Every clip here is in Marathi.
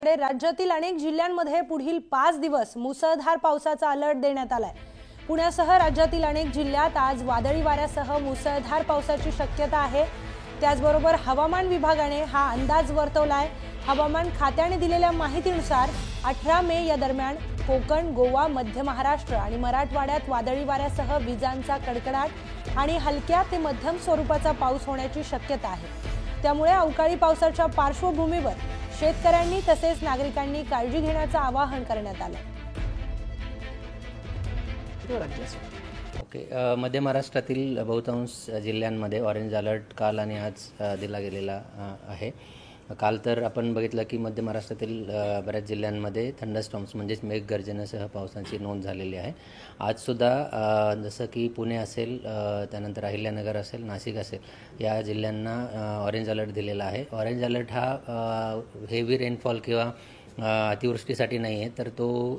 राज्यातील अनेक जिल्ह्यांमध्ये पुढील 5 दिवस मुसळधार पावसाचा अलर्ट देण्यात आलाय। पुण्यासह राज्यातील अनेक जिल्ह्यात आज वादळी वाऱ्यासह मुसळधार पावसाची शक्यता आहे। त्याचबरोबर हवामान विभागाने हा अंदाज वर्तवलाय। हवामान खात्याने दिलेल्या माहितीनुसार 18 मे या दरम्यान कोकण, गोवा, मध्य महाराष्ट्र आणि मराठवाड्यात वादळी वाऱ्यासह विजांचा कडकडाट आणि हलक्या ते मध्यम स्वरूपाचा पाऊस होण्याची शक्यता आहे। त्यामुळे अवकाळी पावसाच्या पार्श्वभूमीवर शेतकऱ्यांनी तसेच नागरिकांनी काळजी घेण्याचं आवाहन करण्यात आलं। मध्य महाराष्ट्रातील बहुतांश जिल्ह्यांमध्ये ऑरेंज अलर्ट काल आणि आज दिला गेलेला आहे। काल तर आपण बघितलं की मध्य महाराष्ट्रातील बऱ्याच जिल्ह्यांमध्ये थंडरस्टॉर्म्स म्हणजेच मेघगर्जनेसह पावसाची नोंद झालेली आहे। आज सुद्धा जसं की पुणे असेल, त्यानंतर अहिल्यानगर असेल, नाशिक असेल या जिल्ह्यांना ऑरेंज अलर्ट दिलेला आहे। ऑरेंज अलर्ट हा हेवी रेनफॉल किंवा अतिवृष्टीसाठी नाही आहे, तर तो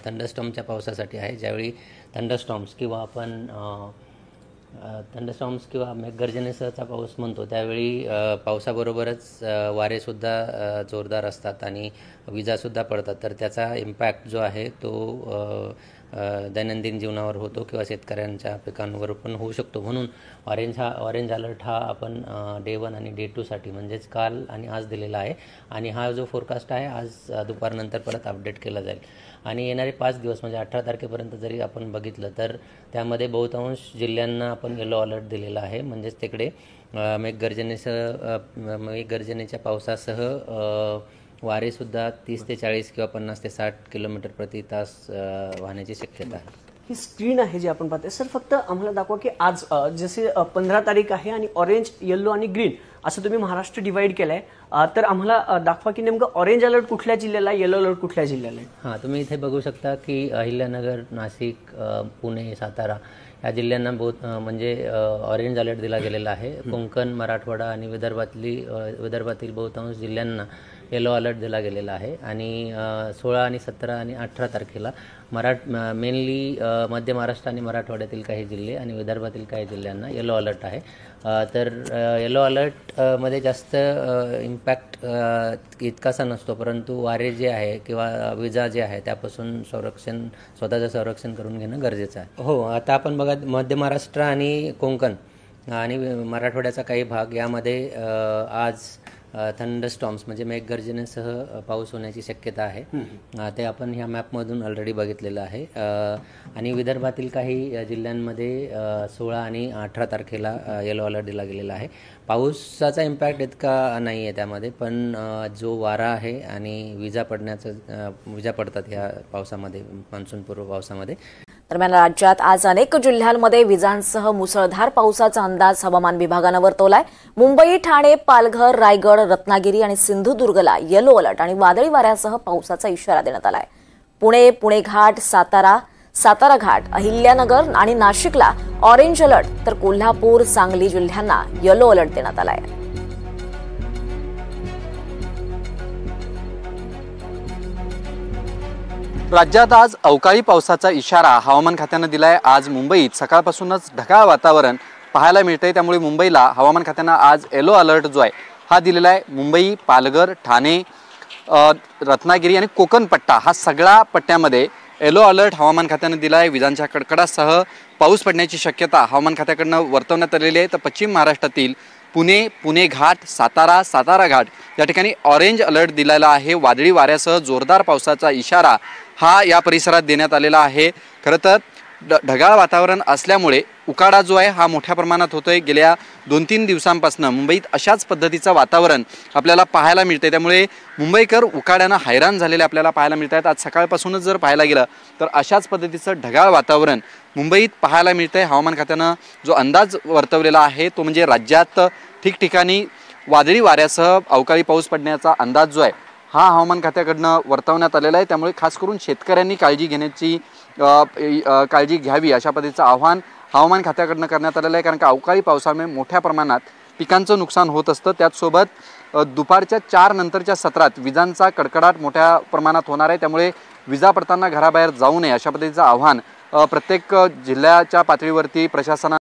थंडरस्टॉर्मच्या पावसासाठी आहे। ज्यावेळी थंडरस्टॉर्म्स किंवा मेघगर्जनेसहचा पाऊस म्हणतो त्यावेळी पावसाबरोबरच वारेसुद्धा जोरदार असतात आणि विजासुद्धा पडतात, तर त्याचा इम्पॅक्ट जो आहे तो दैनंदिन जीवनावर होतो किंवा शेतकऱ्यांच्या पिकांवर पण होऊ शकतो। म्हणून ऑरेंज अलर्ट हा आपण डे 1 आणि डे 2 साठी म्हणजेच काल आणि आज दिलेला आहे आणि हा जो फोरकास्ट आहे आज दुपारनंतर परत अपडेट केला जाईल। आणि येणारे 5 दिवस म्हणजे 18 तारखेपर्यंत जरी आपण बघितलं तर त्यामध्ये बहुतांश जिल्ह्यांना आपण येलो अलर्ट दिलेला आहे। म्हणजेच तिकडे मेघगर्जनेच्या पावसासह वारेसुद्धा 30 ते 40 किंवा 50 ते 60 किलोमीटर प्रति तास वाहण्याची शक्यता आहे। ही स्क्रीन आहे जी आपण पाहतोय सर, फक्त आम्हाला दाखवा की आज जसे 15 तारीख आहे आणि ऑरेंज, येलो आणि ग्रीन असं तुम्ही महाराष्ट्र डिवाइड केलाय, तर आम्हाला दाखवा की नेमकं ऑरेंज अलर्ट कुठल्या जिल्ह्याला, येलो अलर्ट कुठल्या जिल्ह्याला आहे। हां, तुम्ही इथे बघू शकता की अहिल्यानगर, नाशिक, पुणे, सातारा या जिल्ह्यांना म्हणजे ऑरेंज अलर्ट दिला गेलेला आहे। कोकण, मराठवाडा आणि विदर्भातील बहुतांश जिल्ह्यांना येलो अलर्ट दिला गेलेला आहे। आणि 16 आणि 17 आणि 18 तारखेला मेनली मध्य महाराष्ट्र आणि मराठवाड्यातील काही जिल्हे आणि विदर्भातील काही जिल्ह्यांना येलो अलर्ट आहे। तर येलो अलर्टमध्ये जास्त इम्पॅक्ट इतकासा नसतो, परंतु वारे जे आहे किंवा विजा जे आहे त्यापासून स्वतःचं संरक्षण करून घेणं गरजेचं आहे। हो, आता आपण बघा मध्य महाराष्ट्र आणि कोकण आणि मराठवाड्याचा काही भाग यामध्ये आज थंडरस्टॉर्म्स म्हणजे मेघगर्जनेसह पाऊस होण्याची शक्यता आहे। ते आपण ह्या मॅपमधून ऑलरेडी बघितलेलं आहे। आणि विदर्भातील काही जिल्ह्यांमध्ये 16 आणि 18 तारखेला येलो अलर्ट दिला गेलेला आहे। पावसाचा इम्पॅक्ट इतका नाही आहे त्यामध्ये, पण जो वारा आहे आणि विजा पडतात या पावसामध्ये, मान्सूनपूर्व पावसामध्ये। दरम्यान राज्यात आज अनेक जिल्ह्यांमध्ये विजांसह मुसळधार पावसाचा अंदाज हवामान विभागानं वर्तवलाय। मुंबई, ठाणे, पालघर, रायगड, रत्नागिरी आणि सिंधुदुर्गला येलो अलर्ट आणि वादळी वाऱ्यासह पावसाचा इशारा देण्यात आलाय। पुणे घाट, सातारा घाट, अहिल्यानगर आणि नाशिकला ऑरेंज अलर्ट, तर कोल्हापूर, सांगली जिल्ह्यांना येलो अलर्ट देण्यात आलाय। राज्यात आज अवकाळी पावसाचा इशारा हवामान खात्याने दिलाय। आज मुंबईत सकाळपासूनच ढगाळ वातावरण पाहायला मिळतंय, त्यामुळे मुंबईला हवामान खात्याने आज येलो अलर्ट जो आहे हा दिलेला आहे। मुंबई, पालघर, ठाणे, रत्नागिरी आणि कोकण पट्टा हा सगळा पट्ट्यामध्ये येलो अलर्ट हवामान खात्याने दिला आहे। विजांच्या कडकडाटासह पाऊस पडण्याची शक्यता हवामान खात्याकडून वर्तवण्यात आलेली आहे। तर पश्चिम महाराष्ट्रातील पुणे घाट, सातारा घाट या ठिकाणी ऑरेंज अलर्ट दिलेला आहे। वादळी वाऱ्यासह जोरदार पावसाचा इशारा हा या परिसरात देण्यात आलेला आहे। खरं तर ढगाळ वातावरण असल्यामुळे उकाडा जो आहे हा मोठ्या प्रमाणात होतोय। गेल्या 2-3 दिवसांपासून मुंबईत अशाच पद्धतीचं वातावरण आपल्याला पाहायला मिळते, त्यामुळे मुंबईकर उकाड्यानं हैराण झालेले आपल्याला पाहायला मिळत आहेत। आज सकाळपासूनच जर पाहायला गेलं तर अशाच पद्धतीचं ढगाळ वातावरण मुंबईत पाहायला मिळतंय। हवामान खात्यानं जो अंदाज वर्तवलेला आहे तो म्हणजे राज्यात ठिकठिकाणी वादळी वाऱ्यासह अवकाळी पाऊस पडण्याचा अंदाज जो आहे हा हवामान खात्याकडनं वर्तवण्यात आलेला आहे। त्यामुळे खास करून शेतकऱ्यांनी काळजी घ्यावी अशा पद्धतीचं आव्हान हवामान खात्याकडनं करण्यात आलेलं आहे। कारण की अवकाळी पावसामुळे मोठ्या प्रमाणात पिकांचं नुकसान होत असतं। त्याचसोबत दुपारच्या 4 नंतरच्या सत्रात विजांचा कडकडाट मोठ्या प्रमाणात होणार आहे, त्यामुळे विजा पडताना घराबाहेर जाऊ नये अशा पद्धतीचं आव्हान प्रत्येक जिल्ह्याच्या पातळीवरती प्रशासनाने